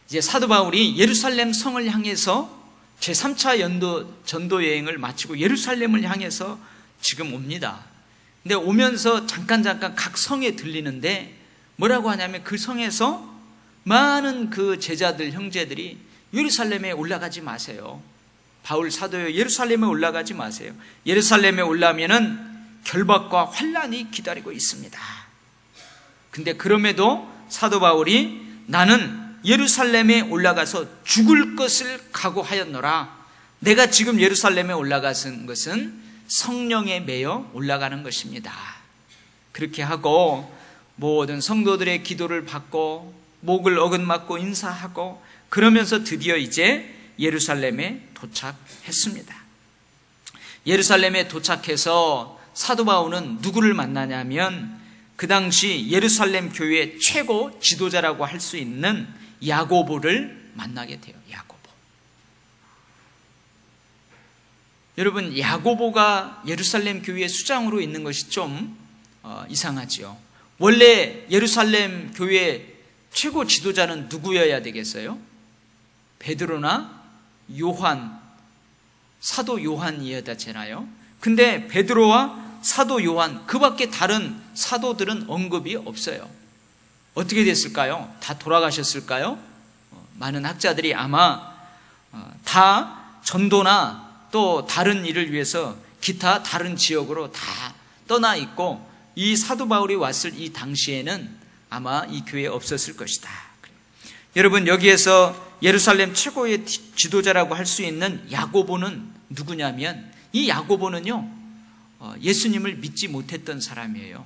이제 사도 바울이 예루살렘 성을 향해서 제3차 전도 여행을 마치고 예루살렘을 향해서 지금 옵니다. 근데 오면서 잠깐 각 성에 들리는데 뭐라고 하냐면 그 성에서 많은 그 제자들, 형제들이 예루살렘에 올라가지 마세요. 바울 사도요, 예루살렘에 올라가지 마세요. 예루살렘에 올라오면은 결박과 환란이 기다리고 있습니다. 근데 그럼에도 사도 바울이 나는 예루살렘에 올라가서 죽을 것을 각오하였노라. 내가 지금 예루살렘에 올라가는 것은 성령에 매여 올라가는 것입니다. 그렇게 하고 모든 성도들의 기도를 받고 목을 어긋맞고 인사하고 그러면서 드디어 이제 예루살렘에 도착했습니다. 예루살렘에 도착해서 사도 바울은 누구를 만나냐면 그 당시 예루살렘 교회의 최고 지도자라고 할 수 있는 야고보를 만나게 돼요. 야고보. 여러분, 야고보가 예루살렘 교회의 수장으로 있는 것이 좀 이상하지요. 원래 예루살렘 교회의 최고 지도자는 누구여야 되겠어요? 베드로나 요한, 사도 요한이어야 되잖아요. 근데 베드로와 사도 요한, 그 밖에 다른 사도들은 언급이 없어요. 어떻게 됐을까요? 다 돌아가셨을까요? 많은 학자들이 아마 다 전도나 또 다른 일을 위해서 기타 다른 지역으로 다 떠나 있고 이 사도 바울이 왔을 이 당시에는 아마 이 교회에 없었을 것이다. 여러분, 여기에서 예루살렘 최고의 지도자라고 할 수 있는 야고보는 누구냐면 이 야고보는요, 예수님을 믿지 못했던 사람이에요.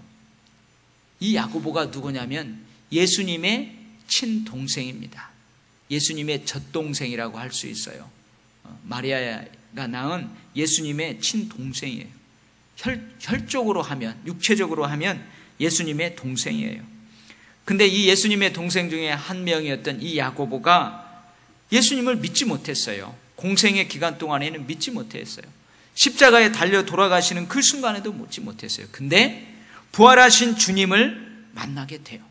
이 야고보가 누구냐면 예수님의 친동생입니다. 예수님의 젖동생이라고 할 수 있어요. 마리아가 낳은 예수님의 친동생이에요. 혈적으로 하면, 육체적으로 하면 예수님의 동생이에요. 근데 이 예수님의 동생 중에 한 명이었던 이 야고보가 예수님을 믿지 못했어요. 공생의 기간 동안에는 믿지 못했어요. 십자가에 달려 돌아가시는 그 순간에도 믿지 못했어요. 근데 부활하신 주님을 만나게 돼요.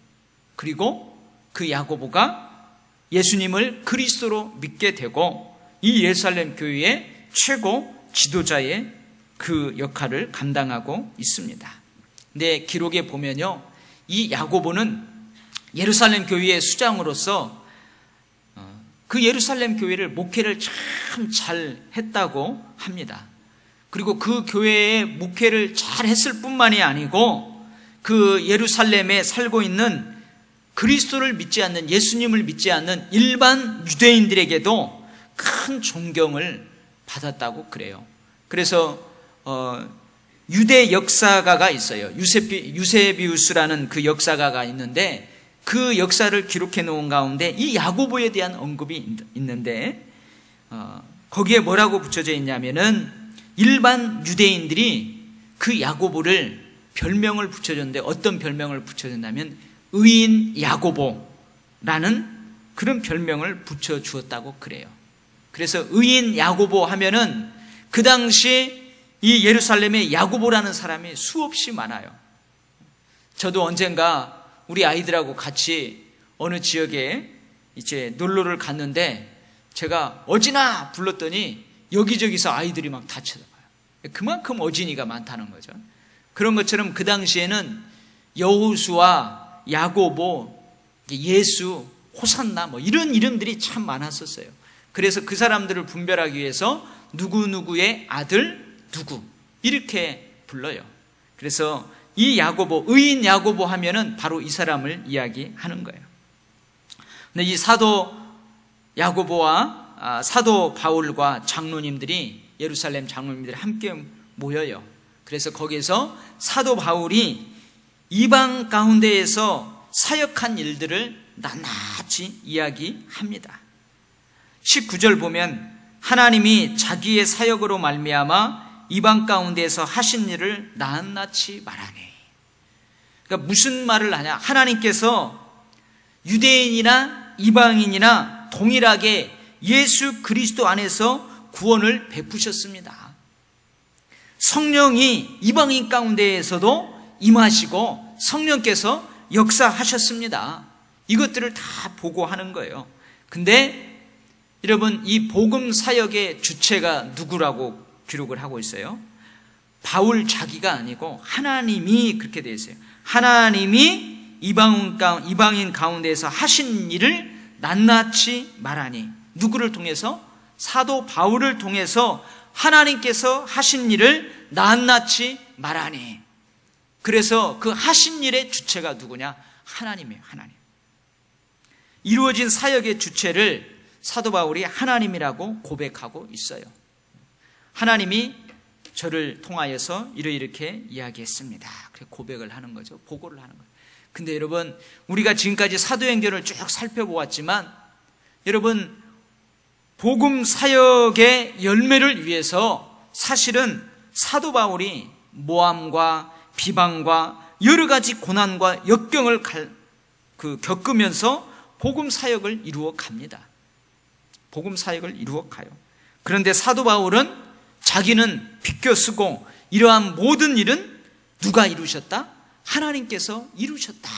그리고 그 야고보가 예수님을 그리스도로 믿게 되고 이 예루살렘 교회의 최고 지도자의 그 역할을 감당하고 있습니다. 근데 기록에 보면요, 이 야고보는 예루살렘 교회의 수장으로서 그 예루살렘 교회를 목회를 참 잘 했다고 합니다. 그리고 그 교회의 목회를 잘 했을 뿐만이 아니고 그 예루살렘에 살고 있는 그리스도를 믿지 않는, 예수님을 믿지 않는 일반 유대인들에게도 큰 존경을 받았다고 그래요. 그래서 유대 역사가가 있어요. 유세비우스라는 그 역사가가 있는데 그 역사를 기록해 놓은 가운데 이 야고보에 대한 언급이 있는데 거기에 뭐라고 붙여져 있냐면은 일반 유대인들이 그 야고보를 별명을 붙여줬는데 어떤 별명을 붙여줬냐면 의인 야고보라는 그런 별명을 붙여주었다고 그래요. 그래서 의인 야고보 하면은 그 당시 이 예루살렘에 야고보라는 사람이 수없이 많아요. 저도 언젠가 우리 아이들하고 같이 어느 지역에 이제 놀러를 갔는데 제가 어진아 불렀더니 여기저기서 아이들이 막 다 쳐다봐요. 그만큼 어진이가 많다는 거죠. 그런 것처럼 그 당시에는 여호수아, 야고보, 예수, 호산나 뭐 이런 이름들이 참 많았었어요. 그래서 그 사람들을 분별하기 위해서 누구누구의 아들 누구 이렇게 불러요. 그래서 이 야고보, 의인 야고보 하면은 바로 이 사람을 이야기하는 거예요. 근데 이 사도 야고보와 사도 바울과 장로님들이, 예루살렘 장로님들이 함께 모여요. 그래서 거기에서 사도 바울이 이방 가운데에서 사역한 일들을 낱낱이 이야기합니다. 19절 보면 하나님이 자기의 사역으로 말미암아 이방 가운데에서 하신 일을 낱낱이 말하네. 그러니까 무슨 말을 하냐? 하나님께서 유대인이나 이방인이나 동일하게 예수 그리스도 안에서 구원을 베푸셨습니다. 성령이 이방인 가운데에서도 임하시고 성령께서 역사하셨습니다. 이것들을 다 보고하는 거예요. 근데 여러분, 이 복음 사역의 주체가 누구라고 기록을 하고 있어요? 바울 자기가 아니고 하나님이 그렇게 되어 있어요. 하나님이 이방인 가운데에서 하신 일을 낱낱이 말하니, 누구를 통해서? 사도 바울을 통해서 하나님께서 하신 일을 낱낱이 말하니. 그래서 그 하신 일의 주체가 누구냐? 하나님이에요. 하나님. 이루어진 사역의 주체를 사도 바울이 하나님이라고 고백하고 있어요. 하나님이 저를 통하여서 이렇게 이야기했습니다. 그렇게 고백을 하는 거죠. 보고를 하는 거예요. 근데 여러분, 우리가 지금까지 사도행전을 쭉 살펴보았지만, 여러분, 복음 사역의 열매를 위해서 사실은 사도 바울이 모함과 비방과 여러 가지 고난과 역경을 겪으면서 복음 사역을 이루어 갑니다. 복음 사역을 이루어 가요. 그런데 사도 바울은 자기는 비껴 쓰고 이러한 모든 일은 누가 이루셨다? 하나님께서 이루셨다.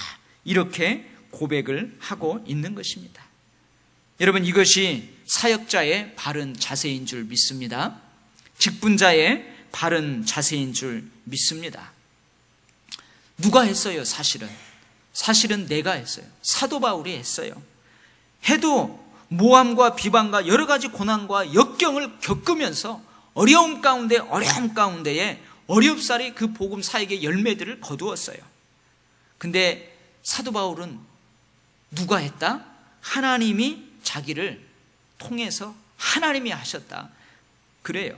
이렇게 고백을 하고 있는 것입니다. 여러분, 이것이 사역자의 바른 자세인 줄 믿습니다. 직분자의 바른 자세인 줄 믿습니다. 누가 했어요? 사실은 내가 했어요. 사도 바울이 했어요. 해도 모함과 비방과 여러 가지 고난과 역경을 겪으면서 어려움 가운데에 어렵사리 그 복음 사역의 열매들을 거두었어요. 근데 사도 바울은 누가 했다? 하나님이 자기를 통해서 하나님이 하셨다. 그래요.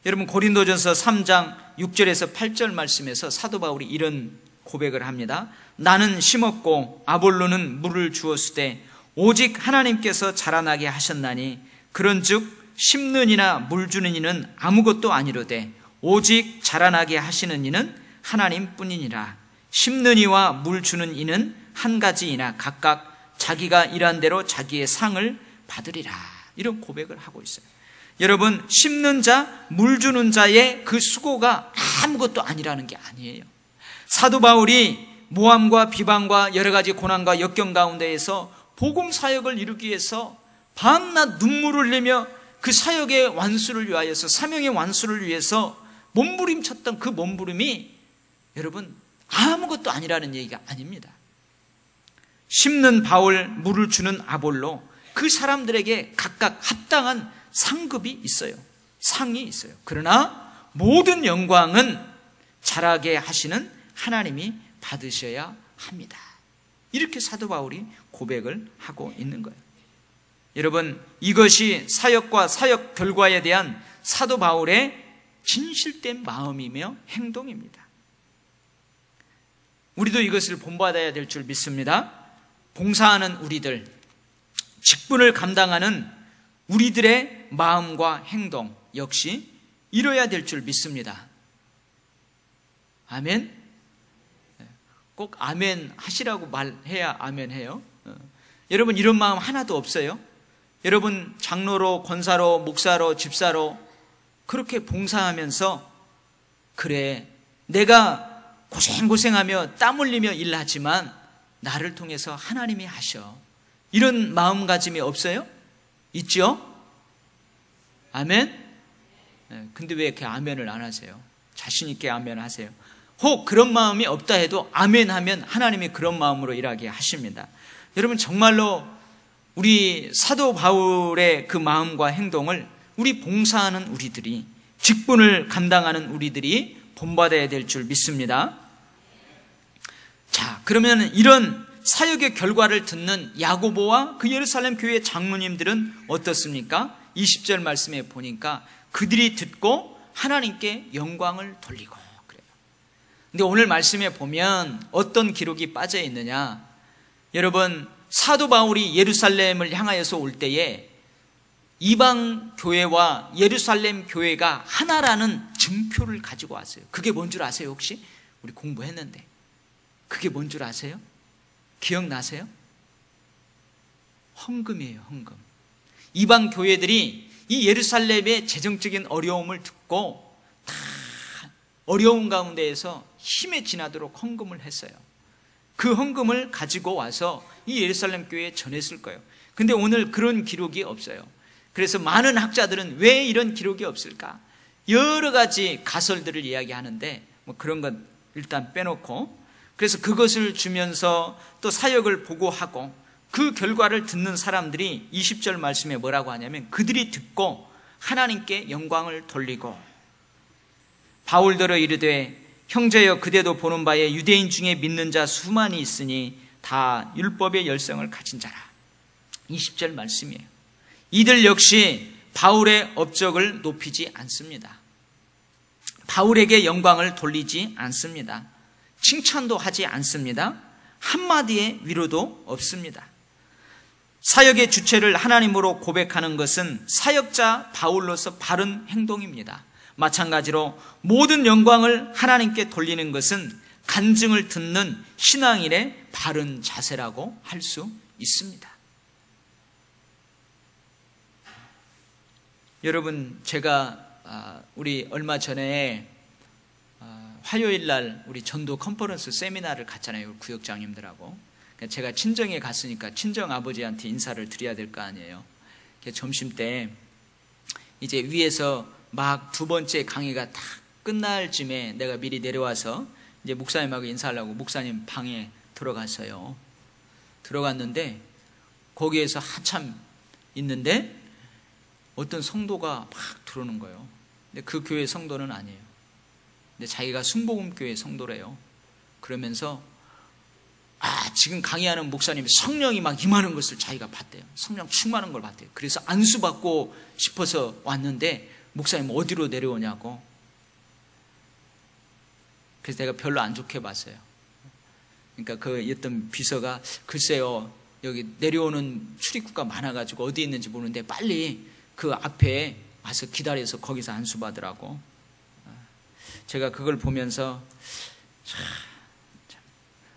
여러분, 고린도전서 3장 6절에서 8절 말씀에서 사도 바울이 이런 고백을 합니다. 나는 심었고 아볼로는 물을 주었으되 오직 하나님께서 자라나게 하셨나니 그런즉 심는 이나 물 주는 이는 아무것도 아니로되 오직 자라나게 하시는 이는 하나님뿐이니라. 심는 이와 물 주는 이는 한 가지이나 각각 자기가 일한 대로 자기의 상을 받으리라. 이런 고백을 하고 있어요. 여러분, 심는 자, 물 주는 자의 그 수고가 아무것도 아니라는 게 아니에요. 사도 바울이 모함과 비방과 여러 가지 고난과 역경 가운데에서 복음 사역을 이루기 위해서 밤낮 눈물을 흘리며 그 사역의 완수를 위하여서, 사명의 완수를 위해서 몸부림쳤던 그 몸부림이 여러분 아무것도 아니라는 얘기가 아닙니다. 심는 바울, 물을 주는 아볼로, 그 사람들에게 각각 합당한 상급이 있어요. 상이 있어요. 그러나 모든 영광은 자라게 하시는 하나님이 받으셔야 합니다. 이렇게 사도 바울이 고백을 하고 있는 거예요. 여러분, 이것이 사역과 사역 결과에 대한 사도 바울의 진실된 마음이며 행동입니다. 우리도 이것을 본받아야 될 줄 믿습니다. 봉사하는 우리들, 직분을 감당하는 우리들의 마음과 행동 역시 이뤄야 될 줄 믿습니다. 아멘? 꼭 아멘 하시라고 말해야 아멘 해요. 여러분, 이런 마음 하나도 없어요? 여러분, 장로로, 권사로, 목사로, 집사로 그렇게 봉사하면서, 그래, 내가 고생하며 땀 흘리며 일하지만 나를 통해서 하나님이 하셔, 이런 마음가짐이 없어요? 있죠? 아멘? 근데 왜 이렇게 아멘을 안 하세요? 자신 있게 아멘 하세요. 혹 그런 마음이 없다 해도 아멘 하면 하나님이 그런 마음으로 일하게 하십니다. 여러분, 정말로 우리 사도 바울의 그 마음과 행동을 우리 봉사하는 우리들이, 직분을 감당하는 우리들이 본받아야 될 줄 믿습니다. 자, 그러면 이런 사역의 결과를 듣는 야고보와 그 예루살렘 교회 장로님들은 어떻습니까? 20절 말씀에 보니까 그들이 듣고 하나님께 영광을 돌리고 그래요. 근데 오늘 말씀에 보면 어떤 기록이 빠져 있느냐? 여러분, 사도 바울이 예루살렘을 향하여서 올 때에 이방 교회와 예루살렘 교회가 하나라는 증표를 가지고 왔어요. 그게 뭔 줄 아세요? 혹시? 우리 공부했는데 그게 뭔 줄 아세요? 기억나세요? 헌금이에요. 헌금. 이방 교회들이 이 예루살렘의 재정적인 어려움을 듣고 다 어려운 가운데에서 힘에 지나도록 헌금을 했어요. 그 헌금을 가지고 와서 이 예루살렘 교회에 전했을 거예요. 근데 오늘 그런 기록이 없어요. 그래서 많은 학자들은 왜 이런 기록이 없을까? 여러 가지 가설들을 이야기하는데 뭐 그런 건 일단 빼놓고, 그래서 그것을 주면서 또 사역을 보고하고 그 결과를 듣는 사람들이 20절 말씀에 뭐라고 하냐면 그들이 듣고 하나님께 영광을 돌리고 바울더러 이르되 형제여 그대도 보는 바에 유대인 중에 믿는 자 수많이 있으니 다 율법의 열성을 가진 자라. 20절 말씀이에요. 이들 역시 바울의 업적을 높이지 않습니다. 바울에게 영광을 돌리지 않습니다. 칭찬도 하지 않습니다. 한마디의 위로도 없습니다. 사역의 주체를 하나님으로 고백하는 것은 사역자 바울로서 바른 행동입니다. 마찬가지로 모든 영광을 하나님께 돌리는 것은 간증을 듣는 신앙인의 바른 자세라고 할 수 있습니다. 여러분, 제가 우리 얼마 전에 화요일 날 우리 전도 컨퍼런스 세미나를 갔잖아요. 구역장님들하고. 제가 친정에 갔으니까 친정 아버지한테 인사를 드려야 될 거 아니에요. 점심 때 이제 위에서 막 두 번째 강의가 딱 끝날 쯤에 내가 미리 내려와서 이제 목사님하고 인사하려고 목사님 방에 들어갔어요. 들어갔는데 거기에서 한참 있는데 어떤 성도가 막 들어오는 거예요. 근데 그 교회 성도는 아니에요. 근데 자기가 순복음교회 성도래요. 그러면서 지금 강의하는 목사님이 성령이 막 임하는 것을 자기가 봤대요. 성령 충만한 걸 봤대요. 그래서 안수받고 싶어서 왔는데 목사님 어디로 내려오냐고. 그래서 내가 별로 안 좋게 봤어요. 그러니까 그 어떤 비서가 글쎄요 여기 내려오는 출입구가 많아가지고 어디 있는지 모르는데 빨리 그 앞에 와서 기다려서 거기서 안수받으라고. 제가 그걸 보면서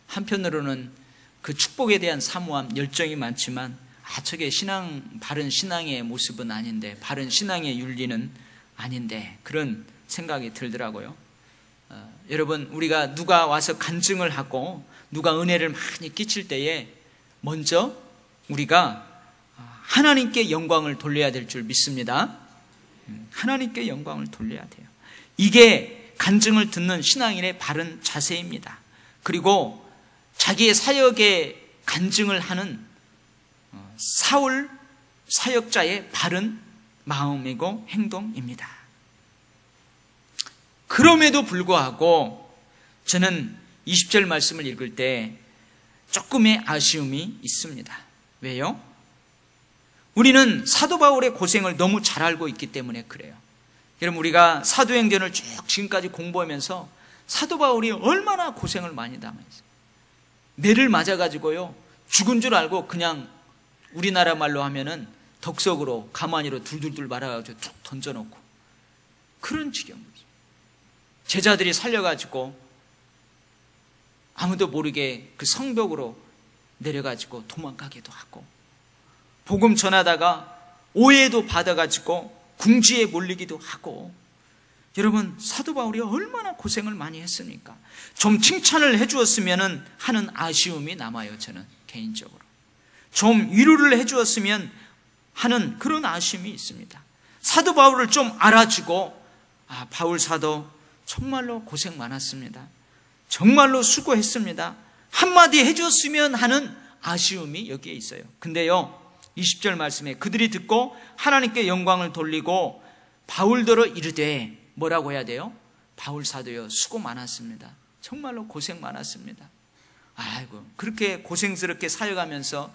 한편으로는 그 축복에 대한 사모함, 열정이 많지만 저게 바른 신앙의 모습은 아닌데, 바른 신앙의 윤리는 아닌데, 그런 생각이 들더라고요. 여러분, 우리가 누가 와서 간증을 하고 누가 은혜를 많이 끼칠 때에 먼저 우리가 하나님께 영광을 돌려야 될 줄 믿습니다. 하나님께 영광을 돌려야 돼요. 이게 간증을 듣는 신앙인의 바른 자세입니다. 그리고 자기의 사역에 간증을 하는 사울 사역자의 바른 마음이고 행동입니다. 그럼에도 불구하고 저는 20절 말씀을 읽을 때 조금의 아쉬움이 있습니다. 왜요? 우리는 사도 바울의 고생을 너무 잘 알고 있기 때문에 그래요. 여러분, 우리가 사도행전을 쭉 지금까지 공부하면서 사도 바울이 얼마나 고생을 많이 당했어요. 매를 맞아가지고요 죽은 줄 알고 그냥 우리나라 말로 하면은 덕석으로 가마니로 둘둘둘 말아가지고 툭 던져놓고 그런 지경이죠. 제자들이 살려가지고 아무도 모르게 그 성벽으로 내려가지고 도망가기도 하고, 복음 전하다가 오해도 받아가지고 궁지에 몰리기도 하고. 여러분, 사도 바울이 얼마나 고생을 많이 했습니까? 좀 칭찬을 해주었으면 하는 아쉬움이 남아요. 저는 개인적으로 좀 위로를 해주었으면 하는 그런 아쉬움이 있습니다. 사도 바울을 좀 알아주고, 바울 사도 정말로 고생 많았습니다, 정말로 수고했습니다, 한마디 해줬으면 하는 아쉬움이 여기에 있어요. 근데요 20절 말씀에 그들이 듣고 하나님께 영광을 돌리고 바울더러 이르되, 뭐라고 해야 돼요? 바울 사도요 수고 많았습니다, 정말로 고생 많았습니다. 아이고, 그렇게 고생스럽게 사역하면서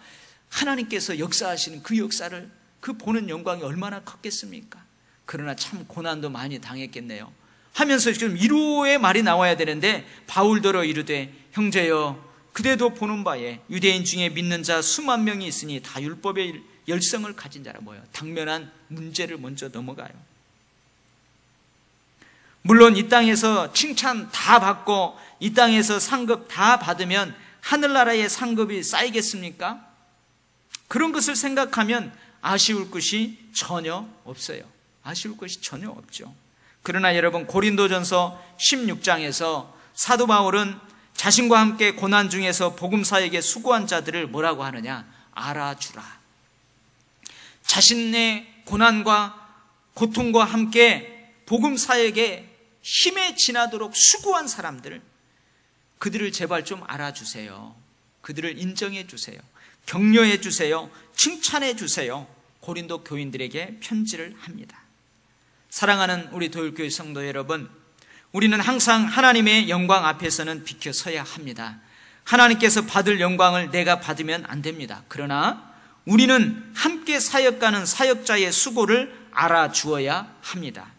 하나님께서 역사하시는 그 역사를 그 보는 영광이 얼마나 컸겠습니까? 그러나 참 고난도 많이 당했겠네요 하면서 지금 위로의 말이 나와야 되는데, 바울더러 이르되 형제여 그대도 보는 바에 유대인 중에 믿는 자 수만 명이 있으니 다 율법의 열성을 가진 자라. 뭐예요? 당면한 문제를 먼저 넘어가요. 물론 이 땅에서 칭찬 다 받고 이 땅에서 상급 다 받으면 하늘나라의 상급이 쌓이겠습니까? 그런 것을 생각하면 아쉬울 것이 전혀 없어요. 아쉬울 것이 전혀 없죠. 그러나 여러분, 고린도전서 16장에서 사도 바울은 자신과 함께 고난 중에서 복음사에게 수고한 자들을 뭐라고 하느냐? 알아주라. 자신의 고난과 고통과 함께 복음사에게 힘에 지나도록 수고한 사람들, 그들을 제발 좀 알아주세요. 그들을 인정해 주세요. 격려해 주세요. 칭찬해 주세요. 고린도 교인들에게 편지를 합니다. 사랑하는 우리 도율교회 성도 여러분, 우리는 항상 하나님의 영광 앞에서는 비켜서야 합니다. 하나님께서 받을 영광을 내가 받으면 안 됩니다. 그러나 우리는 함께 사역가는 사역자의 수고를 알아주어야 합니다.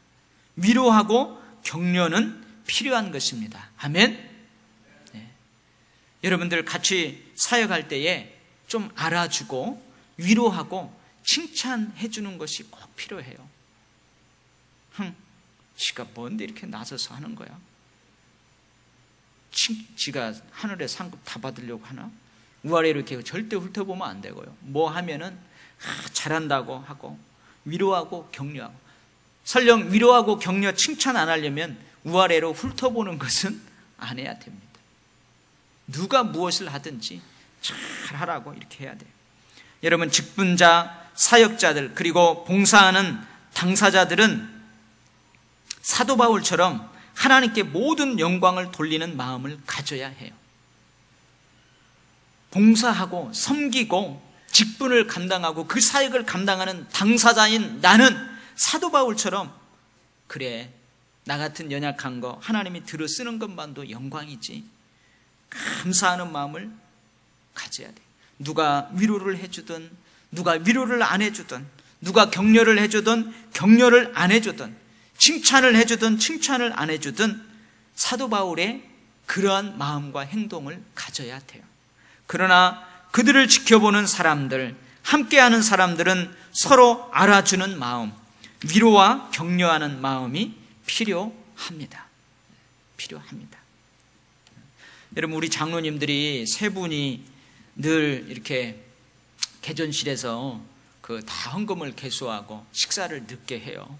위로하고 격려는 필요한 것입니다. 아멘. 네. 여러분들 같이 사역할 때에 좀 알아주고 위로하고 칭찬해 주는 것이 꼭 필요해요. 지가 뭔데 이렇게 나서서 하는 거야? 지가 하늘의 상급 다 받으려고 하나? 우아래로 이렇게 절대 훑어보면 안 되고요. 뭐 하면은 잘한다고 하고 위로하고 격려하고, 설령 위로하고 격려 칭찬 안 하려면 우아래로 훑어보는 것은 안 해야 됩니다. 누가 무엇을 하든지 잘하라고 이렇게 해야 돼요. 여러분, 직분자, 사역자들, 그리고 봉사하는 당사자들은 사도 바울처럼 하나님께 모든 영광을 돌리는 마음을 가져야 해요. 봉사하고 섬기고 직분을 감당하고 그 사역을 감당하는 당사자인 나는 사도 바울처럼, 그래, 나 같은 연약한 거 하나님이 들어 쓰는 것만도 영광이지, 감사하는 마음을 가져야 돼. 누가 위로를 해주든 누가 위로를 안 해주든, 누가 격려를 해주든 격려를 안 해주든, 칭찬을 해주든 칭찬을 안 해주든 사도 바울의 그러한 마음과 행동을 가져야 돼요. 그러나 그들을 지켜보는 사람들, 함께하는 사람들은 서로 알아주는 마음, 위로와 격려하는 마음이 필요합니다. 필요합니다. 여러분, 우리 장로님들이 세 분이 늘 이렇게 개전실에서 다 헌금을 개수하고 식사를 늦게 해요.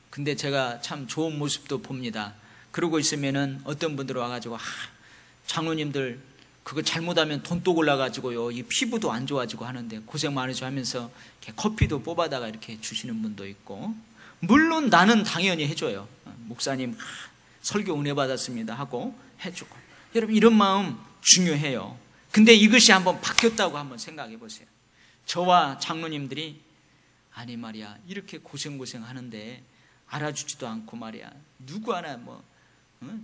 근데 제가 참 좋은 모습도 봅니다. 그러고 있으면은 어떤 분들 와가지고, 장로님들 그거 잘못하면 돈독 올라가지고요, 이 피부도 안 좋아지고 하는데 고생 많으시고 하면서 이렇게 커피도 뽑아다가 이렇게 주시는 분도 있고, 물론 나는 당연히 해줘요. 목사님 설교 은혜 받았습니다 하고 해주고. 여러분, 이런 마음 중요해요. 근데 이것이 한번 바뀌었다고 한번 생각해 보세요. 저와 장로님들이 아니 말이야, 이렇게 고생 하는데 알아주지도 않고 말이야, 누구 하나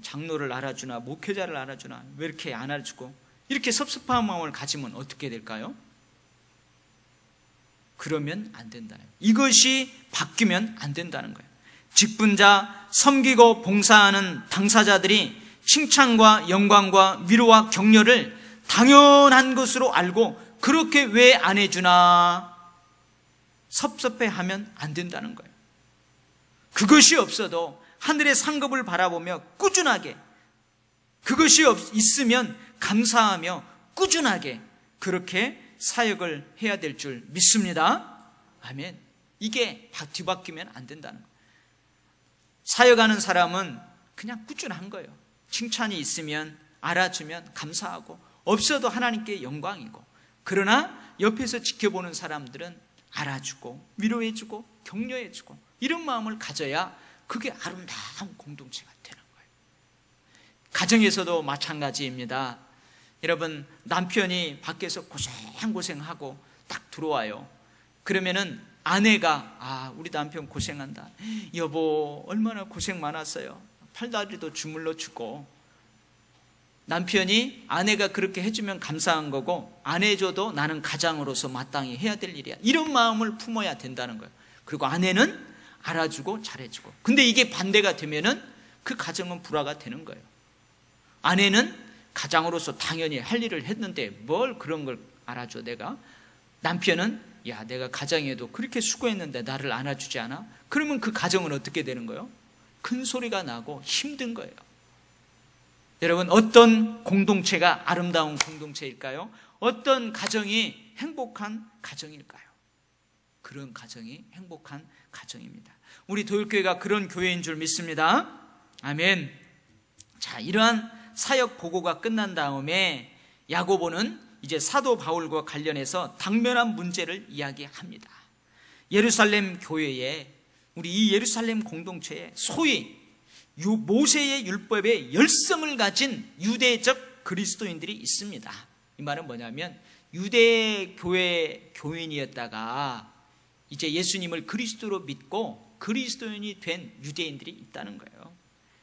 장로를 알아주나 목회자를 알아주나 왜 이렇게 안 알아주고, 이렇게 섭섭한 마음을 가지면 어떻게 될까요? 그러면 안 된다는 거예요. 이것이 바뀌면 안 된다는 거예요. 직분자, 섬기고 봉사하는 당사자들이 칭찬과 영광과 위로와 격려를 당연한 것으로 알고 그렇게 왜 안 해주나 섭섭해하면 안 된다는 거예요. 그것이 없어도 하늘의 상급을 바라보며 꾸준하게, 그것이 있으면 감사하며 꾸준하게 그렇게 사역을 해야 될 줄 믿습니다. 아멘. 이게 뒤바뀌면 안 된다는 거예요. 사역하는 사람은 그냥 꾸준한 거예요. 칭찬이 있으면 알아주면 감사하고, 없어도 하나님께 영광이고, 그러나 옆에서 지켜보는 사람들은 알아주고 위로해주고 격려해주고, 이런 마음을 가져야 그게 아름다운 공동체가 되는 거예요. 가정에서도 마찬가지입니다. 여러분, 남편이 밖에서 고생하고 딱 들어와요. 그러면은 아내가 우리 남편 고생한다, 여보 얼마나 고생 많았어요, 팔다리도 주물러 주고. 남편이 아내가 그렇게 해주면 감사한 거고, 안 해줘도 나는 가장으로서 마땅히 해야 될 일이야, 이런 마음을 품어야 된다는 거예요. 그리고 아내는 알아주고 잘해주고. 근데 이게 반대가 되면은 그 가정은 불화가 되는 거예요. 아내는 가장으로서 당연히 할 일을 했는데 뭘 그런 걸 알아줘 내가. 남편은 야, 내가 가장에도 그렇게 수고했는데 나를 안아주지 않아? 그러면 그 가정은 어떻게 되는 거예요? 큰 소리가 나고 힘든 거예요. 여러분, 어떤 공동체가 아름다운 공동체일까요? 어떤 가정이 행복한 가정일까요? 그런 가정이 행복한 가정입니다. 우리 도율교회가 그런 교회인 줄 믿습니다. 아멘. 자, 이러한 사역 보고가 끝난 다음에 야고보는 이제 사도 바울과 관련해서 당면한 문제를 이야기합니다. 예루살렘 교회에, 우리 이 예루살렘 공동체에 소위 모세의 율법의 열성을 가진 유대적 그리스도인들이 있습니다. 이 말은 뭐냐면 유대 교회 교인이었다가 이제 예수님을 그리스도로 믿고 그리스도인이 된 유대인들이 있다는 거예요.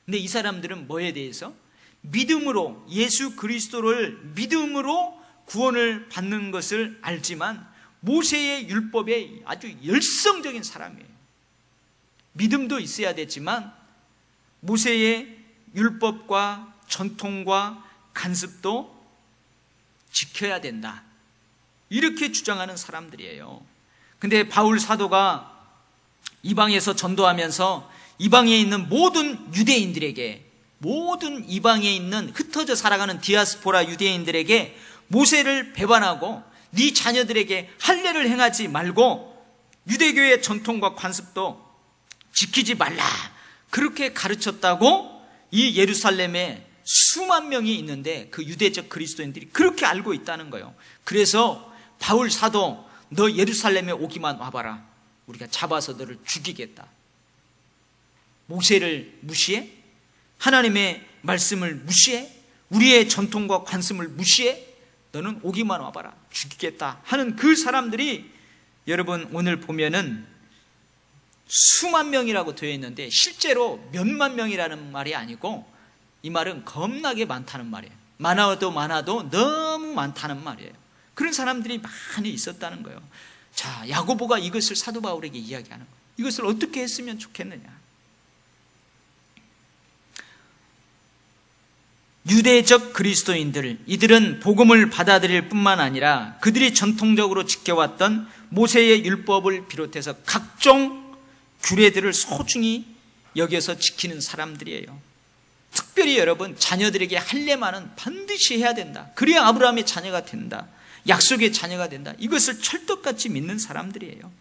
근데 이 사람들은 뭐에 대해서? 믿음으로, 예수 그리스도를 믿음으로 구원을 받는 것을 알지만 모세의 율법에 아주 열성적인 사람이에요. 믿음도 있어야 되지만 모세의 율법과 전통과 간습도 지켜야 된다, 이렇게 주장하는 사람들이에요. 근데 바울 사도가 이방에서 전도하면서 이방에 있는 모든 유대인들에게, 모든 이방에 있는 흩어져 살아가는 디아스포라 유대인들에게 모세를 배반하고 네 자녀들에게 할례를 행하지 말고 유대교의 전통과 관습도 지키지 말라, 그렇게 가르쳤다고 이 예루살렘에 수만 명이 있는데 그 유대적 그리스도인들이 그렇게 알고 있다는 거예요. 그래서 바울 사도, 너 예루살렘에 오기만 와봐라, 우리가 잡아서 너를 죽이겠다. 모세를 무시해? 하나님의 말씀을 무시해? 우리의 전통과 관습을 무시해? 너는 오기만 와봐라, 죽이겠다 하는 그 사람들이 여러분 오늘 보면은 수만 명이라고 되어 있는데 실제로 몇만 명이라는 말이 아니고 이 말은 겁나게 많다는 말이에요. 많아도 너무 많다는 말이에요. 그런 사람들이 많이 있었다는 거예요. 자, 야고보가 이것을 사도 바울에게 이야기하는 거예요. 이것을 어떻게 했으면 좋겠느냐. 유대적 그리스도인들, 이들은 복음을 받아들일 뿐만 아니라 그들이 전통적으로 지켜왔던 모세의 율법을 비롯해서 각종 규례들을 소중히 여겨서 지키는 사람들이에요. 특별히 여러분, 자녀들에게 할례만은 반드시 해야 된다, 그래야 아브라함의 자녀가 된다, 약속의 자녀가 된다, 이것을 철떡같이 믿는 사람들이에요.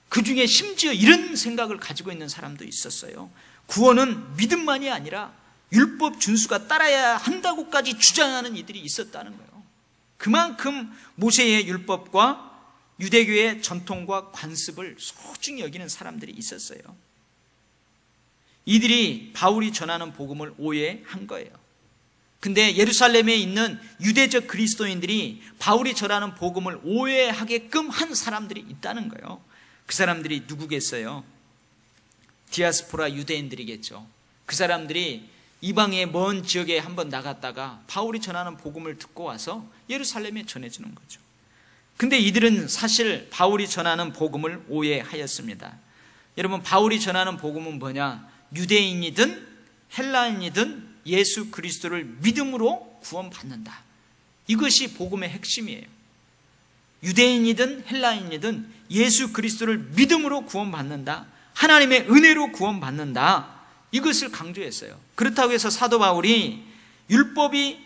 그 중에 심지어 이런 생각을 가지고 있는 사람도 있었어요. 구원은 믿음만이 아니라 율법 준수가 따라야 한다고까지 주장하는 이들이 있었다는 거예요. 그만큼 모세의 율법과 유대교의 전통과 관습을 소중히 여기는 사람들이 있었어요. 이들이 바울이 전하는 복음을 오해한 거예요. 근데 예루살렘에 있는 유대적 그리스도인들이 바울이 전하는 복음을 오해하게끔 한 사람들이 있다는 거예요. 그 사람들이 누구겠어요? 디아스포라 유대인들이겠죠. 그 사람들이 이방의 먼 지역에 한번 나갔다가 바울이 전하는 복음을 듣고 와서 예루살렘에 전해주는 거죠. 근데 이들은 사실 바울이 전하는 복음을 오해하였습니다. 여러분, 바울이 전하는 복음은 뭐냐? 유대인이든 헬라인이든 예수 그리스도를 믿음으로 구원받는다, 이것이 복음의 핵심이에요. 유대인이든 헬라인이든 예수 그리스도를 믿음으로 구원받는다, 하나님의 은혜로 구원받는다, 이것을 강조했어요. 그렇다고 해서 사도 바울이 율법이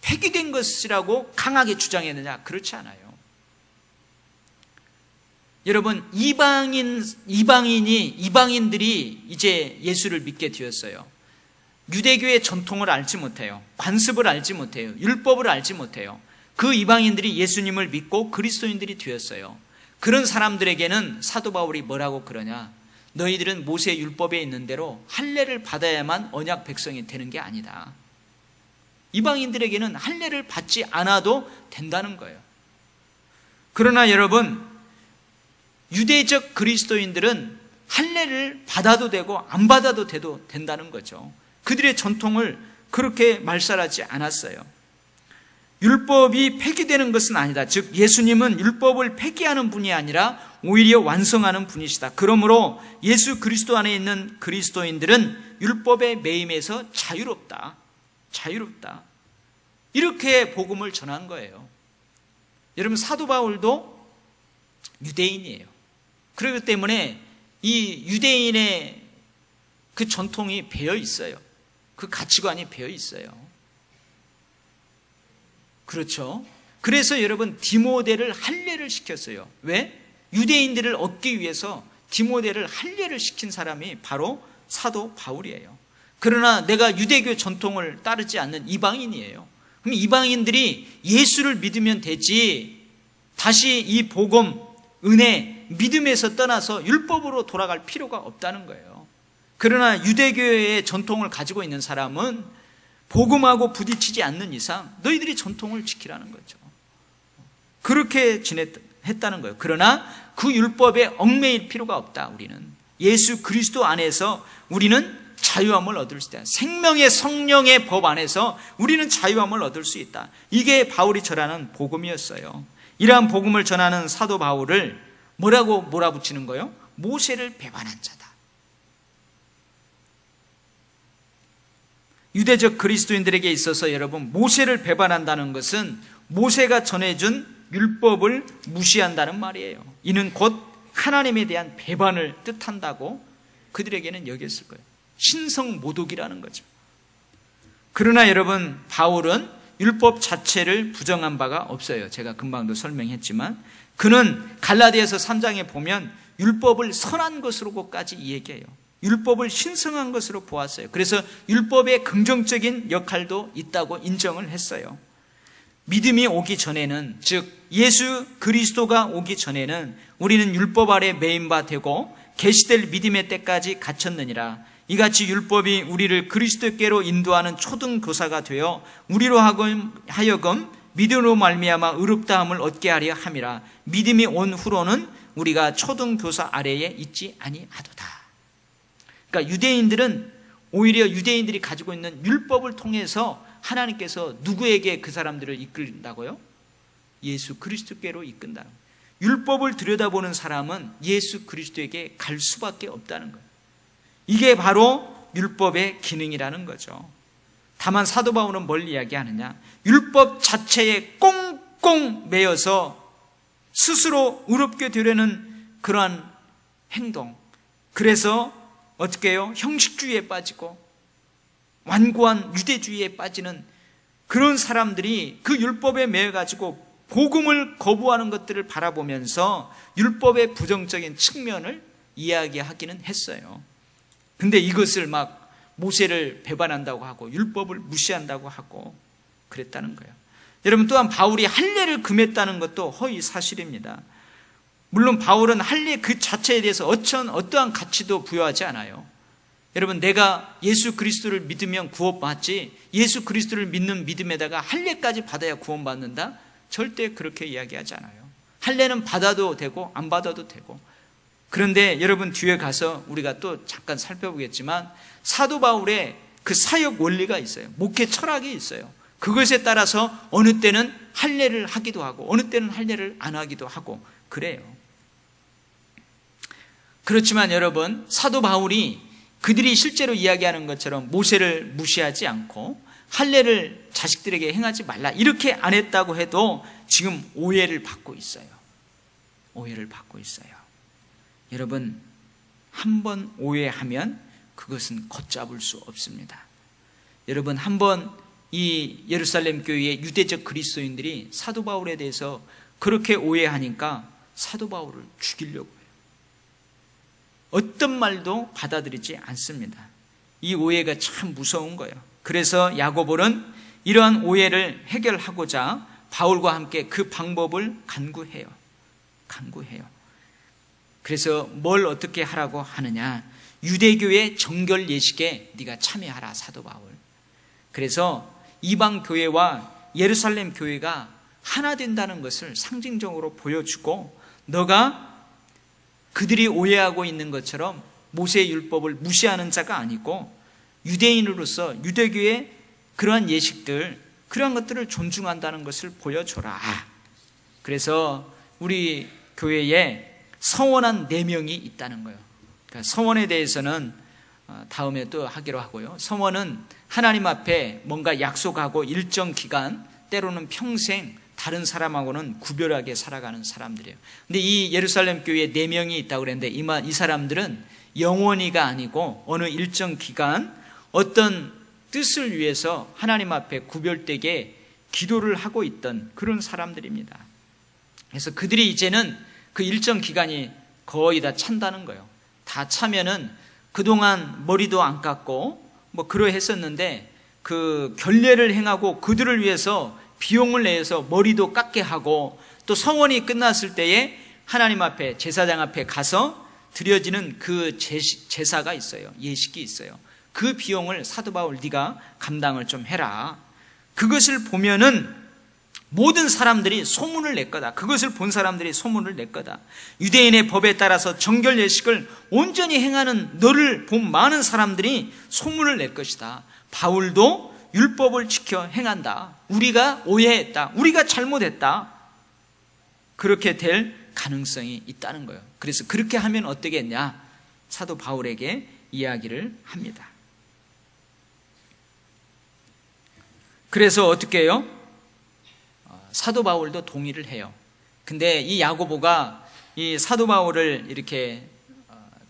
폐기된 것이라고 강하게 주장했느냐? 그렇지 않아요. 여러분, 이방인들이 이제 예수를 믿게 되었어요. 유대교의 전통을 알지 못해요. 관습을 알지 못해요. 율법을 알지 못해요. 그 이방인들이 예수님을 믿고 그리스도인들이 되었어요. 그런 사람들에게는 사도 바울이 뭐라고 그러냐? 너희들은 모세 율법에 있는 대로 할례를 받아야만 언약 백성이 되는 게 아니다. 이방인들에게는 할례를 받지 않아도 된다는 거예요. 그러나 여러분, 유대적 그리스도인들은 할례를 받아도 되고 안 받아도 된다는 거죠. 그들의 전통을 그렇게 말살하지 않았어요. 율법이 폐기되는 것은 아니다. 즉 예수님은 율법을 폐기하는 분이 아니라 오히려 완성하는 분이시다. 그러므로 예수 그리스도 안에 있는 그리스도인들은 율법의 매임에서 자유롭다. 이렇게 복음을 전한 거예요. 여러분, 사도 바울도 유대인이에요. 그렇기 때문에 이 유대인의 그 전통이 배어 있어요. 그 가치관이 배어 있어요. 그렇죠? 그래서 여러분, 디모데를 할례를 시켰어요. 왜? 유대인들을 얻기 위해서 디모데를 할례를 시킨 사람이 바로 사도 바울이에요. 그러나 내가 유대교 전통을 따르지 않는 이방인이에요. 그럼 이방인들이 예수를 믿으면 되지, 다시 이 복음, 은혜, 믿음에서 떠나서 율법으로 돌아갈 필요가 없다는 거예요. 그러나 유대교의 전통을 가지고 있는 사람은 복음하고 부딪히지 않는 이상 너희들이 전통을 지키라는 거죠. 그렇게 했다는 거예요. 그러나 그 율법에 얽매일 필요가 없다. 우리는 예수 그리스도 안에서 우리는 자유함을 얻을 수 있다. 생명의 성령의 법 안에서 우리는 자유함을 얻을 수 있다. 이게 바울이 전하는 복음이었어요. 이러한 복음을 전하는 사도 바울을 뭐라고 몰아붙이는 거예요? 모세를 배반한 자다. 유대적 그리스도인들에게 있어서 여러분, 모세를 배반한다는 것은 모세가 전해준 율법을 무시한다는 말이에요. 이는 곧 하나님에 대한 배반을 뜻한다고 그들에게는 여겼을 거예요. 신성모독이라는 거죠. 그러나 여러분, 바울은 율법 자체를 부정한 바가 없어요. 제가 금방도 설명했지만 그는 갈라디아서 3장에 보면 율법을 선한 것으로까지 얘기해요. 율법을 신성한 것으로 보았어요. 그래서 율법의 긍정적인 역할도 있다고 인정을 했어요. 믿음이 오기 전에는, 즉 예수 그리스도가 오기 전에는 우리는 율법 아래 매인 바 되고 계시될 믿음의 때까지 갇혔느니라. 이같이 율법이 우리를 그리스도께로 인도하는 초등교사가 되어 우리로 하여금 믿음으로 말미암아 의롭다함을 얻게 하려 함이라. 믿음이 온 후로는 우리가 초등교사 아래에 있지 아니하도다. 그러니까 유대인들은 오히려 유대인들이 가지고 있는 율법을 통해서 하나님께서 누구에게 그 사람들을 이끌린다고요? 예수 그리스도께로 이끈다. 율법을 들여다보는 사람은 예수 그리스도에게 갈 수밖에 없다는 거예요. 이게 바로 율법의 기능이라는 거죠. 다만 사도 바울은 뭘 이야기하느냐? 율법 자체에 꽁꽁 매여서 스스로 의롭게 되려는 그러한 행동, 그래서 어떻게 해요? 형식주의에 빠지고 완고한 유대주의에 빠지는 그런 사람들이 그 율법에 매여가지고 복음을 거부하는 것들을 바라보면서 율법의 부정적인 측면을 이야기하기는 했어요. 근데 이것을 막 모세를 배반한다고 하고 율법을 무시한다고 하고 그랬다는 거예요. 여러분, 또한 바울이 할례를 금했다는 것도 허위 사실입니다. 물론 바울은 할례 그 자체에 대해서 어떠한 가치도 부여하지 않아요. 여러분, 내가 예수 그리스도를 믿으면 구원받지 예수 그리스도를 믿는 믿음에다가 할례까지 받아야 구원받는다? 절대 그렇게 이야기하지 않아요. 할례는 받아도 되고 안 받아도 되고. 그런데 여러분, 뒤에 가서 우리가 또 잠깐 살펴보겠지만 사도 바울의 그 사역 원리가 있어요. 목회 철학이 있어요. 그것에 따라서 어느 때는 할례를 하기도 하고 어느 때는 할례를 안 하기도 하고 그래요. 그렇지만 여러분, 사도 바울이 그들이 실제로 이야기하는 것처럼 모세를 무시하지 않고 할례를 자식들에게 행하지 말라 이렇게 안 했다고 해도 지금 오해를 받고 있어요. 오해를 받고 있어요. 여러분, 한번 오해하면 그것은 걷잡을 수 없습니다. 여러분, 한번 이 예루살렘 교회의 유대적 그리스도인들이 사도 바울에 대해서 그렇게 오해하니까 사도 바울을 죽이려고 해요. 어떤 말도 받아들이지 않습니다. 이 오해가 참 무서운 거예요. 그래서 야고보는 이러한 오해를 해결하고자 바울과 함께 그 방법을 간구해요. 그래서 뭘 어떻게 하라고 하느냐? 유대교의 정결 예식에 네가 참여하라, 사도 바울. 그래서 이방 교회와 예루살렘 교회가 하나 된다는 것을 상징적으로 보여주고, 너가 그들이 오해하고 있는 것처럼 모세의 율법을 무시하는 자가 아니고 유대인으로서 유대교의 그러한 예식들, 그러한 것들을 존중한다는 것을 보여줘라. 그래서 우리 교회에 서원한 4명이 있다는 거예요. 그러니까 서원에 대해서는 다음에 또 하기로 하고요. 서원은 하나님 앞에 뭔가 약속하고 일정 기간, 때로는 평생 다른 사람하고는 구별하게 살아가는 사람들이에요. 근데 이 예루살렘 교회에 4명이 있다고 그랬는데 이 사람들은 영원히가 아니고 어느 일정 기간 어떤 뜻을 위해서 하나님 앞에 구별되게 기도를 하고 있던 그런 사람들입니다. 그래서 그들이 이제는 그 일정 기간이 거의 다 찬다는 거예요. 다 차면은 그동안 머리도 안 깎고 뭐 그러했었는데 그 결례를 행하고 그들을 위해서 비용을 내서 머리도 깎게 하고 또 성원이 끝났을 때에 하나님 앞에 제사장 앞에 가서 드려지는 그 제사가 있어요. 예식이 있어요. 그 비용을 사도 바울 네가 감당을 좀 해라. 그것을 보면은 모든 사람들이 소문을 낼 거다. 그것을 본 사람들이 소문을 낼 거다. 유대인의 법에 따라서 정결 예식을 온전히 행하는 너를 본 많은 사람들이 소문을 낼 것이다. 바울도 율법을 지켜 행한다. 우리가 오해했다. 우리가 잘못했다. 그렇게 될 가능성이 있다는 거예요. 그래서 그렇게 하면 어떻게 했냐? 사도 바울에게 이야기를 합니다. 그래서 어떻게 해요? 사도 바울도 동의를 해요. 근데 이 야고보가 이 사도 바울을 이렇게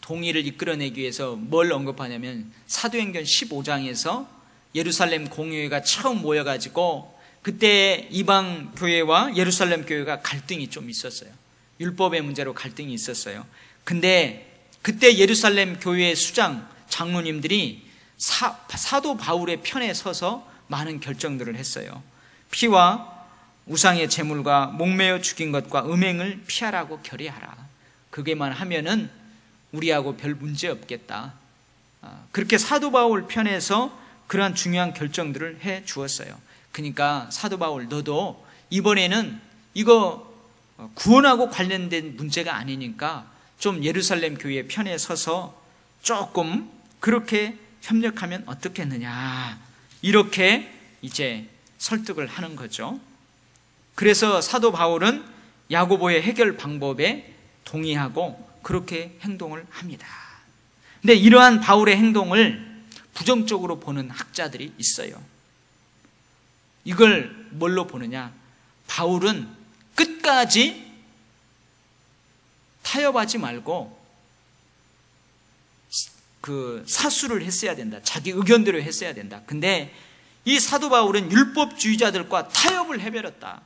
동의를 이끌어내기 위해서 뭘 언급하냐면 사도행전 15장에서 예루살렘 공회가 처음 모여가지고 그때 이방 교회와 예루살렘 교회가 갈등이 좀 있었어요. 율법의 문제로 갈등이 있었어요. 근데 그때 예루살렘 교회의 수장 장로님들이 사도 바울의 편에 서서 많은 결정들을 했어요. 피와 우상의 제물과 목매어 죽인 것과 음행을 피하라고 결의하라. 그게만 하면은 우리하고 별 문제 없겠다. 그렇게 사도 바울 편에서 그러한 중요한 결정들을 해 주었어요. 그러니까 사도 바울 너도 이번에는 이거 구원하고 관련된 문제가 아니니까 좀 예루살렘 교회 편에 서서 조금 그렇게 협력하면 어떻겠느냐. 이렇게 이제 설득을 하는 거죠. 그래서 사도 바울은 야고보의 해결 방법에 동의하고 그렇게 행동을 합니다. 근데 이러한 바울의 행동을 부정적으로 보는 학자들이 있어요. 이걸 뭘로 보느냐? 바울은 끝까지 타협하지 말고 그 사수를 했어야 된다. 자기 의견대로 했어야 된다. 근데 이 사도 바울은 율법주의자들과 타협을 해버렸다.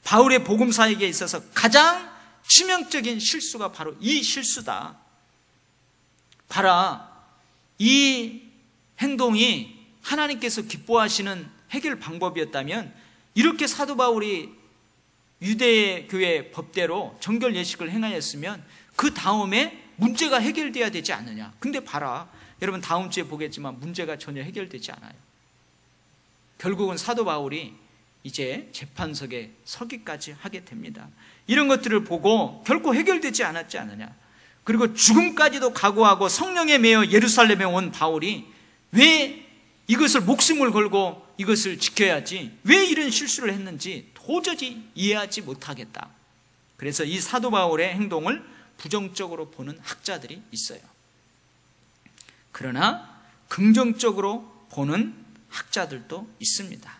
바울의 복음사역에 있어서 가장 치명적인 실수가 바로 이 실수다. 봐라, 이 행동이 하나님께서 기뻐하시는 해결 방법이었다면 이렇게 사도 바울이 유대 교회 법대로 정결 예식을 행하였으면 그 다음에 문제가 해결돼야 되지 않느냐. 근데 봐라, 여러분 다음 주에 보겠지만 문제가 전혀 해결되지 않아요. 결국은 사도 바울이 이제 재판석에 서기까지 하게 됩니다. 이런 것들을 보고 결코 해결되지 않았지 않느냐. 그리고 죽음까지도 각오하고 성령에 매여 예루살렘에 온 바울이 왜 이것을 목숨을 걸고 이것을 지켜야지 왜 이런 실수를 했는지 도저히 이해하지 못하겠다. 그래서 이 사도 바울의 행동을 부정적으로 보는 학자들이 있어요. 그러나 긍정적으로 보는 학자들도 있습니다.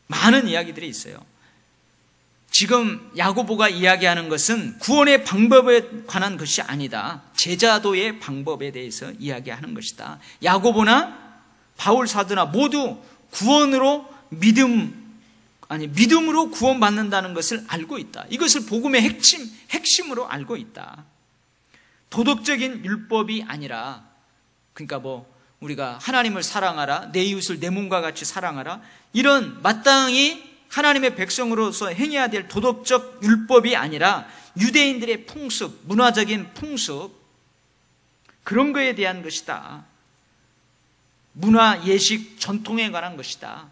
많은 이야기들이 있어요. 지금 야고보가 이야기하는 것은 구원의 방법에 관한 것이 아니다. 제자도의 방법에 대해서 이야기하는 것이다. 야고보나 바울 사도나 모두 구원으로 믿음으로 구원받는다는 것을 알고 있다. 이것을 복음의 핵심으로 알고 있다. 도덕적인 율법이 아니라, 그러니까 우리가 하나님을 사랑하라, 내 이웃을 내 몸과 같이 사랑하라, 이런 마땅히 하나님의 백성으로서 행해야 될 도덕적 율법이 아니라 유대인들의 풍습, 문화적인 풍습, 그런 거에 대한 것이다. 문화, 예식, 전통에 관한 것이다.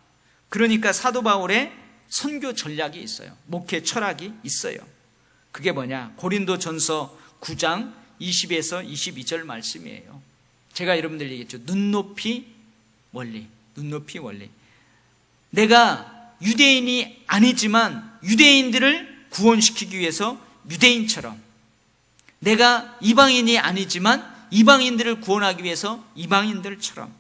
그러니까 사도 바울의 선교 전략이 있어요. 목회 철학이 있어요. 그게 뭐냐? 고린도전서 9장 20에서 22절 말씀이에요. 제가 여러분들 얘기했죠. 눈높이 원리. 내가 유대인이 아니지만 유대인들을 구원시키기 위해서 유대인처럼, 내가 이방인이 아니지만 이방인들을 구원하기 위해서 이방인들처럼,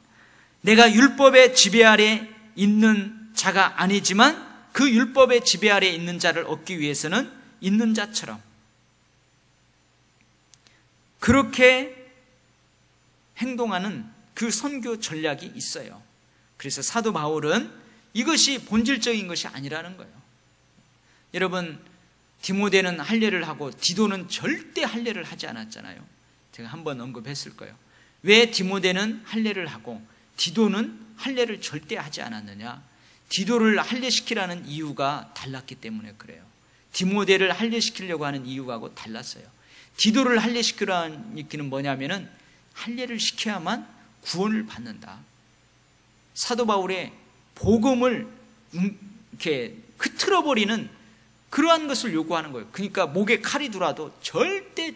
내가 율법의 지배 아래 있는 자가 아니지만 그 율법의 지배 아래 있는 자를 얻기 위해서는 있는 자처럼, 그렇게 행동하는 그 선교 전략이 있어요. 그래서 사도 바울은 이것이 본질적인 것이 아니라는 거예요. 여러분, 디모데는 할례를 하고 디도는 절대 할례를 하지 않았잖아요. 제가 한번 언급했을 거예요. 왜 디모데는 할례를 하고 디도는 할례를 절대 하지 않았느냐? 디도를 할례시키라는 이유가 달랐기 때문에 그래요. 디모데를 할례시키려고 하는 이유하고 달랐어요. 디도를 할례시키라는 얘기는 뭐냐면은 할례를 시켜야만 구원을 받는다. 사도 바울의 복음을 이렇게 흐트러버리는 그러한 것을 요구하는 거예요. 그러니까 목에 칼이 들어와도 절대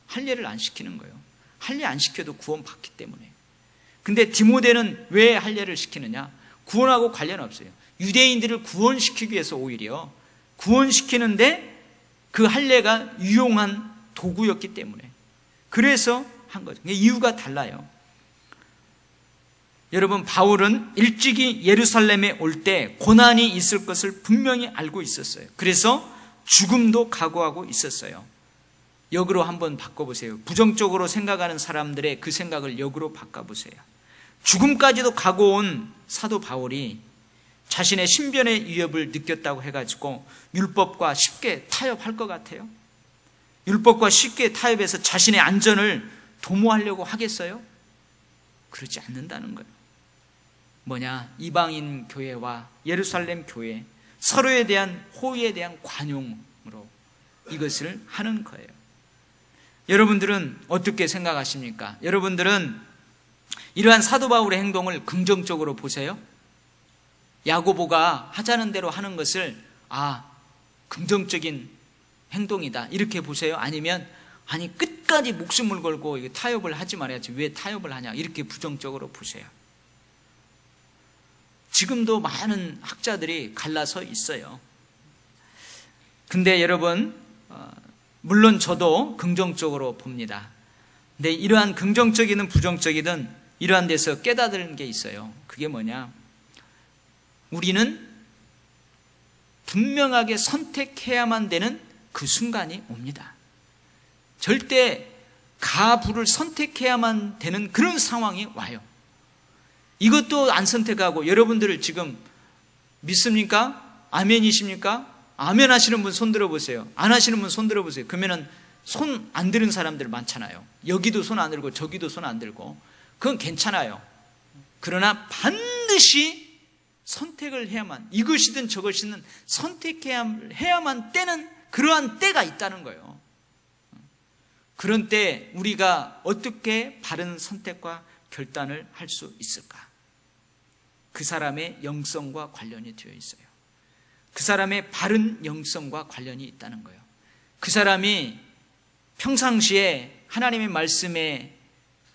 할례를 안 시키는 거예요. 할례 안 시켜도 구원 받기 때문에. 근데 디모데는 왜 할례를 시키느냐? 구원하고 관련 없어요. 유대인들을 구원시키기 위해서 오히려 구원시키는데 그 할례가 유용한 도구였기 때문에 그래서 한 거죠. 이유가 달라요. 여러분, 바울은 일찍이 예루살렘에 올 때 고난이 있을 것을 분명히 알고 있었어요. 그래서 죽음도 각오하고 있었어요. 역으로 한번 바꿔보세요. 부정적으로 생각하는 사람들의 그 생각을 역으로 바꿔보세요. 죽음까지도 각오온 사도 바울이 자신의 신변의 위협을 느꼈다고 해가지고 율법과 쉽게 타협할 것 같아요? 율법과 쉽게 타협해서 자신의 안전을 도모하려고 하겠어요? 그러지 않는다는 거예요. 뭐냐? 이방인 교회와 예루살렘 교회 서로에 대한 호의에 대한 관용으로 이것을 하는 거예요. 여러분들은 어떻게 생각하십니까? 여러분들은 이러한 사도 바울의 행동을 긍정적으로 보세요? 야고보가 하자는 대로 하는 것을 긍정적인 행동이다 이렇게 보세요? 아니면 아니 끝까지 목숨을 걸고 타협을 하지 말아야지 왜 타협을 하냐 이렇게 부정적으로 보세요? 지금도 많은 학자들이 갈라서 있어요. 근데 여러분, 물론 저도 긍정적으로 봅니다. 근데 이러한 긍정적이든 부정적이든 이러한 데서 깨닫는 게 있어요. 그게 뭐냐? 우리는 분명하게 선택해야만 되는 그 순간이 옵니다. 절대 가부를 선택해야만 되는 그런 상황이 와요. 이것도 안 선택하고 여러분들을 지금 믿습니까? 아멘이십니까? 아멘 하시는 분 손 들어보세요. 안 하시는 분 손 들어보세요. 그러면은 손 안 드는 사람들 많잖아요. 여기도 손 안 들고 저기도 손 안 들고 그건 괜찮아요. 그러나 반드시 선택을 해야만, 이것이든 저것이든 선택해야만 되는 그러한 때가 있다는 거예요. 그런 때 우리가 어떻게 바른 선택과 결단을 할 수 있을까? 그 사람의 영성과 관련이 되어 있어요. 그 사람의 바른 영성과 관련이 있다는 거예요. 그 사람이 평상시에 하나님의 말씀의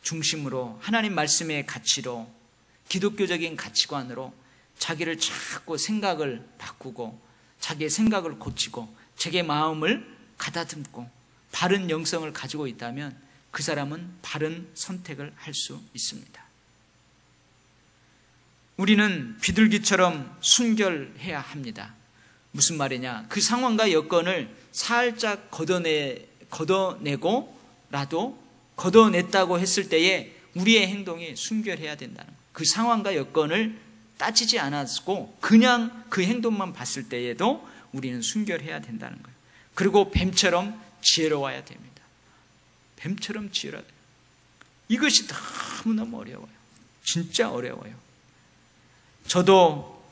중심으로, 하나님 말씀의 가치로, 기독교적인 가치관으로 자기를 자꾸 생각을 바꾸고 자기의 생각을 고치고 자기의 마음을 가다듬고 바른 영성을 가지고 있다면 그 사람은 바른 선택을 할 수 있습니다. 우리는 비둘기처럼 순결해야 합니다. 무슨 말이냐? 그 상황과 여건을 살짝 걷어냈다고 했을 때에 우리의 행동이 순결해야 된다는 거예요. 그 상황과 여건을 따지지 않았고 그냥 그 행동만 봤을 때에도 우리는 순결해야 된다는 거예요. 그리고 뱀처럼 지혜로워야 됩니다. 뱀처럼 지혜로워야 돼요. 이것이 너무너무 어려워요. 진짜 어려워요. 저도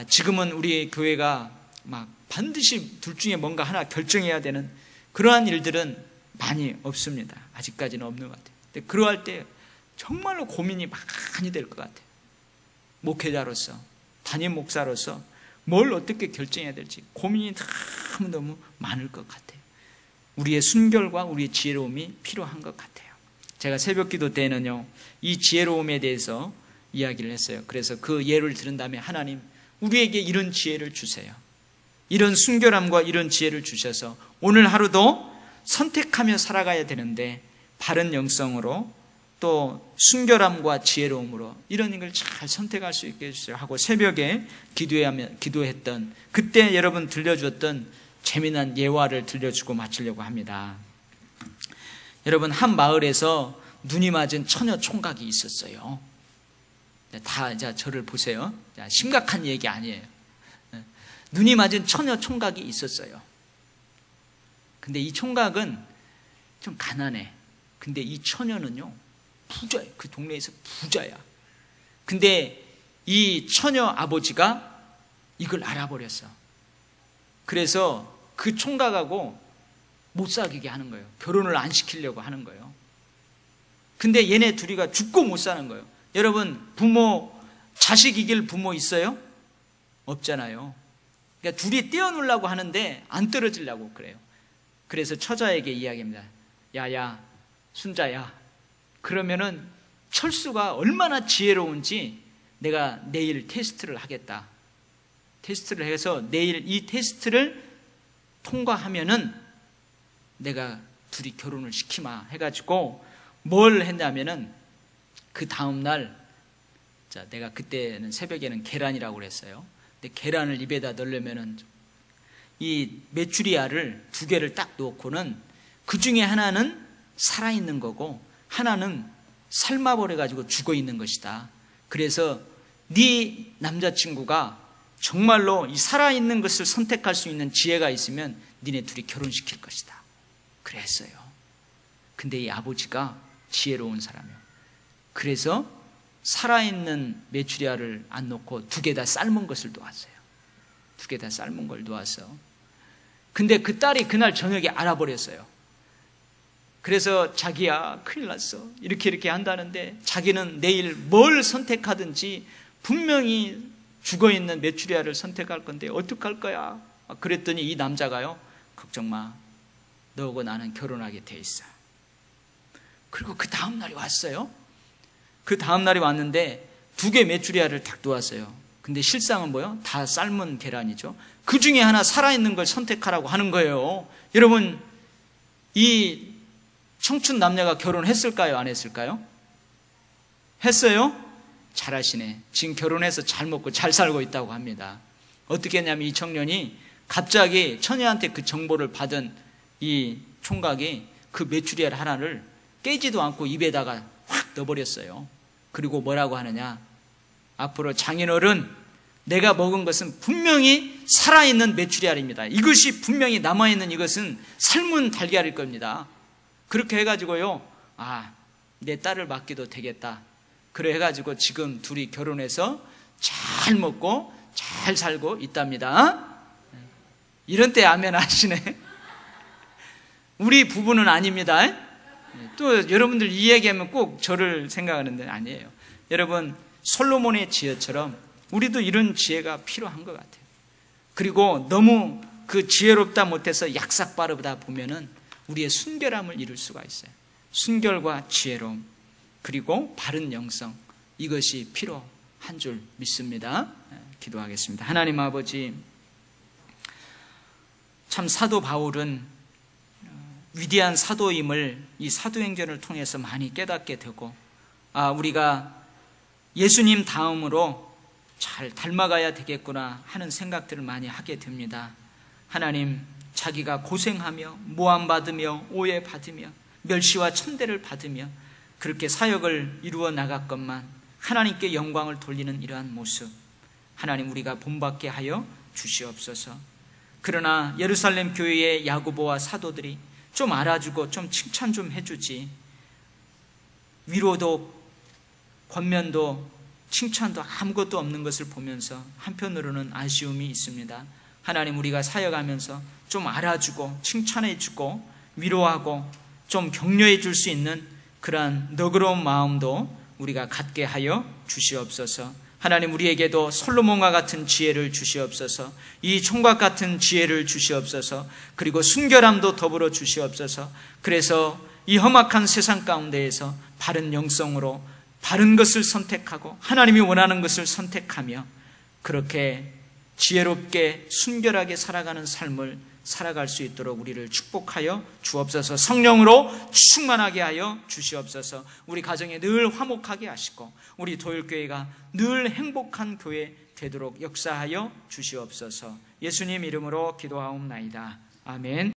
지금은 우리 교회가 막 반드시 둘 중에 뭔가 하나 결정해야 되는 그러한 일들은 많이 없습니다. 아직까지는 없는 것 같아요. 근데 그러할 때 정말로 고민이 많이 될 것 같아요. 목회자로서, 담임 목사로서 뭘 어떻게 결정해야 될지 고민이 너무너무 많을 것 같아요. 우리의 순결과 우리의 지혜로움이 필요한 것 같아요. 제가 새벽 기도 때는요, 이 지혜로움에 대해서 이야기를 했어요. 그래서 그 예를 들은 다음에 하나님, 우리에게 이런 지혜를 주세요. 이런 순결함과 이런 지혜를 주셔서 오늘 하루도 선택하며 살아가야 되는데 바른 영성으로 또 순결함과 지혜로움으로 이런 걸 잘 선택할 수 있게 해주세요 하고 새벽에 기도했던 그때 여러분 들려주었던 재미난 예화를 들려주고 마치려고 합니다. 여러분, 한 마을에서 눈이 맞은 처녀 총각이 있었어요. 다 저를 보세요. 심각한 얘기 아니에요. 눈이 맞은 처녀 총각이 있었어요. 근데 이 총각은 좀 가난해. 근데 이 처녀는요 부자야. 그 동네에서 부자야. 근데 이 처녀 아버지가 이걸 알아버렸어. 그래서 그 총각하고 못 사귀게 하는 거예요. 결혼을 안 시키려고 하는 거예요. 근데 얘네 둘이가 죽고 못 사는 거예요. 여러분, 자식 이길 부모 있어요? 없잖아요. 그러니까 둘이 떼어놓으려고 하는데 안 떨어지려고 그래요. 그래서 처자에게 이야기합니다. 야야, 순자야, 그러면은 철수가 얼마나 지혜로운지 내가 내일 테스트를 하겠다. 테스트를 해서 내일 이 테스트를 통과하면은 내가 둘이 결혼을 시키마 해가지고 뭘 했냐면은 그 다음날, 자, 내가 그때는 새벽에는 계란이라고 그랬어요. 근데 계란을 입에다 넣으려면은 이 메추리알을 2개를 딱 놓고는 그 중에 하나는 살아있는 거고 하나는 삶아버려가지고 죽어있는 것이다. 그래서 네 남자친구가 정말로 이 살아있는 것을 선택할 수 있는 지혜가 있으면 니네 둘이 결혼시킬 것이다. 그랬어요. 근데 이 아버지가 지혜로운 사람이에요. 그래서 살아있는 메추리알을 안 놓고 2개 다 삶은 것을 놓았어요. 2개 다 삶은 걸 놓았어. 근데 그 딸이 그날 저녁에 알아버렸어요. 그래서 자기야, 큰일 났어. 이렇게 한다는데 자기는 내일 뭘 선택하든지 분명히 죽어있는 메추리알을 선택할 건데 어떡할 거야? 그랬더니 이 남자가요, 걱정 마. 너하고 나는 결혼하게 돼 있어. 그리고 그 다음날이 왔어요. 그 다음날이 왔는데 2개 메추리알을 딱 놓았어요. 근데 실상은 뭐예요? 다 삶은 계란이죠. 그 중에 하나 살아있는 걸 선택하라고 하는 거예요. 여러분, 이 청춘 남녀가 결혼했을까요? 안 했을까요? 했어요? 잘하시네. 지금 결혼해서 잘 먹고 잘 살고 있다고 합니다. 어떻게 했냐면 이 청년이 갑자기 처녀한테 그 정보를 받은 이 총각이 그 메추리알 하나를 깨지도 않고 입에다가 확 넣어버렸어요. 그리고 뭐라고 하느냐, 앞으로 장인어른, 내가 먹은 것은 분명히 살아있는 메추리알입니다. 이것이 분명히 남아있는 이것은 삶은 달걀일 겁니다. 그렇게 해가지고요, 내 딸을 맡기도 되겠다. 그래 해가지고 지금 둘이 결혼해서 잘 먹고 잘 살고 있답니다. 이런 때 아멘 하시네. 우리 부부는 아닙니다. 또 여러분들 이 얘기하면 꼭 저를 생각하는데 아니에요. 여러분, 솔로몬의 지혜처럼 우리도 이런 지혜가 필요한 것 같아요. 그리고 너무 그 지혜롭다 못해서 약삭 빠르다 보면은 우리의 순결함을 이룰 수가 있어요. 순결과 지혜로움, 그리고 바른 영성, 이것이 필요한 줄 믿습니다. 기도하겠습니다. 하나님 아버지, 참 사도 바울은 위대한 사도임을 이 사도행전을 통해서 많이 깨닫게 되고, 우리가 예수님 다음으로 잘 닮아가야 되겠구나 하는 생각들을 많이 하게 됩니다. 하나님, 자기가 고생하며 모함받으며 오해받으며 멸시와 천대를 받으며 그렇게 사역을 이루어 나갔건만 하나님께 영광을 돌리는 이러한 모습, 하나님, 우리가 본받게 하여 주시옵소서. 그러나 예루살렘 교회의 야고보와 사도들이 좀 알아주고 좀 칭찬 좀 해주지, 위로도 권면도 칭찬도 아무것도 없는 것을 보면서 한편으로는 아쉬움이 있습니다. 하나님, 우리가 사역하면서 좀 알아주고 칭찬해주고 위로하고 좀 격려해 줄 수 있는 그러한 너그러운 마음도 우리가 갖게 하여 주시옵소서. 하나님, 우리에게도 솔로몬과 같은 지혜를 주시옵소서. 이 총각 같은 지혜를 주시옵소서. 그리고 순결함도 더불어 주시옵소서. 그래서 이 험악한 세상 가운데에서 바른 영성으로 바른 것을 선택하고 하나님이 원하는 것을 선택하며 그렇게 지혜롭게 순결하게 살아가는 삶을 살아갈 수 있도록 우리를 축복하여 주옵소서. 성령으로 충만하게 하여 주시옵소서. 우리 가정에 늘 화목하게 하시고 우리 도율교회가 늘 행복한 교회 되도록 역사하여 주시옵소서. 예수님 이름으로 기도하옵나이다. 아멘.